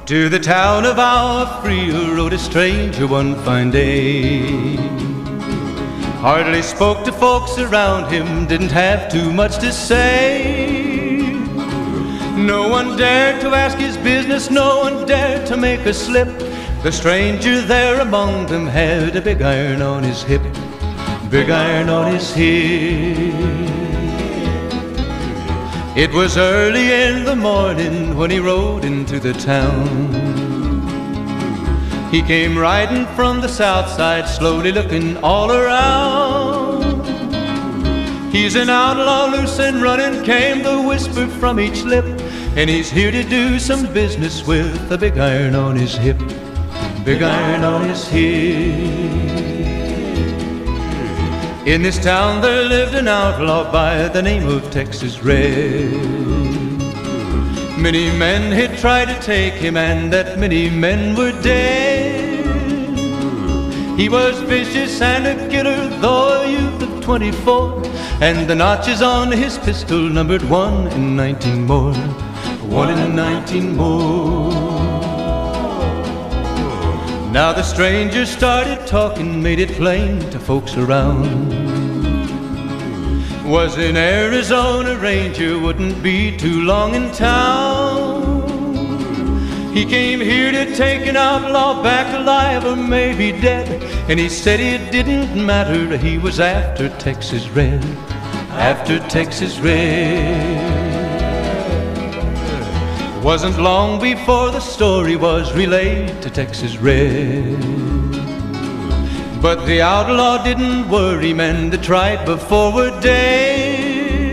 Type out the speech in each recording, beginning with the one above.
To the town of our Frio rode a stranger one fine day. Hardly spoke to folks around him, didn't have too much to say. No one dared to ask his business, no one dared to make a slip. The stranger there among them had a big iron on his hip, big iron on his hip. It was early in the morning when he rode into the town. He came riding from the south side, slowly looking all around. He's an outlaw, loose and running, came the whisper from each lip, and he's here to do some business with a big iron on his hip, big iron on his hip. In this town there lived an outlaw by the name of Texas Red. Many men had tried to take him, and that many men were dead. He was vicious and a killer, though a youth of 24, and the notches on his pistol numbered 1 in 19 more, 1 in 19 more. Now the stranger started talking, made it plain to folks around. Was an Arizona ranger, wouldn't be too long in town. He came here to take an outlaw back alive or maybe dead, and he said it didn't matter, he was after Texas Red, after Texas Red. Wasn't long before the story was relayed to Texas Red. But the outlaw didn't worry, men that tried before were dead.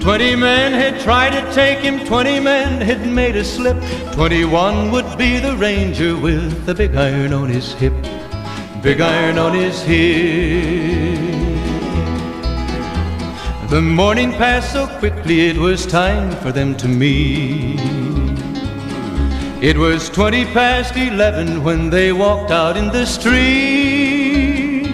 20 men had tried to take him, 20 men had made a slip. 21 would be the ranger with the big iron on his hip, big iron on his hip. The morning passed so quickly, it was time for them to meet. It was 20 past 11 when they walked out in the street.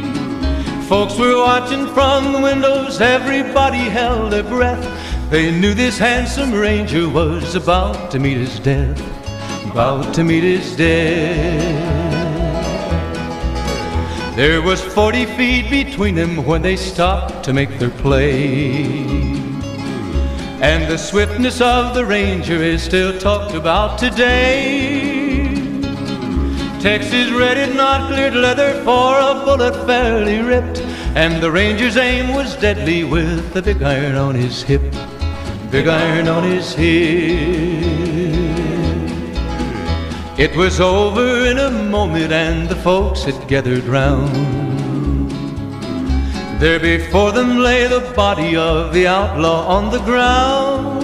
Folks were watching from the windows, everybody held their breath. They knew this handsome ranger was about to meet his death, about to meet his death. There was 40 feet between them when they stopped to make their play. And the swiftness of the ranger is still talked about today. Texas Red had not cleared leather for a bullet fairly ripped, and the ranger's aim was deadly with the big iron on his hip, big iron on his hip. It was over in a moment and the folks had gathered round. There before them lay the body of the outlaw on the ground.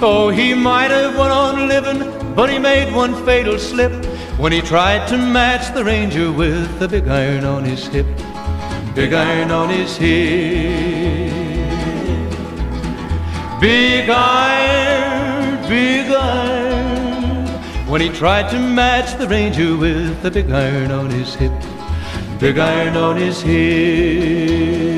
Oh, he might have went on living, but he made one fatal slip when he tried to match the ranger with the big iron on his hip, big iron on his hip. Big iron, big iron, when he tried to match the ranger with the big iron on his hip, big iron on his hip.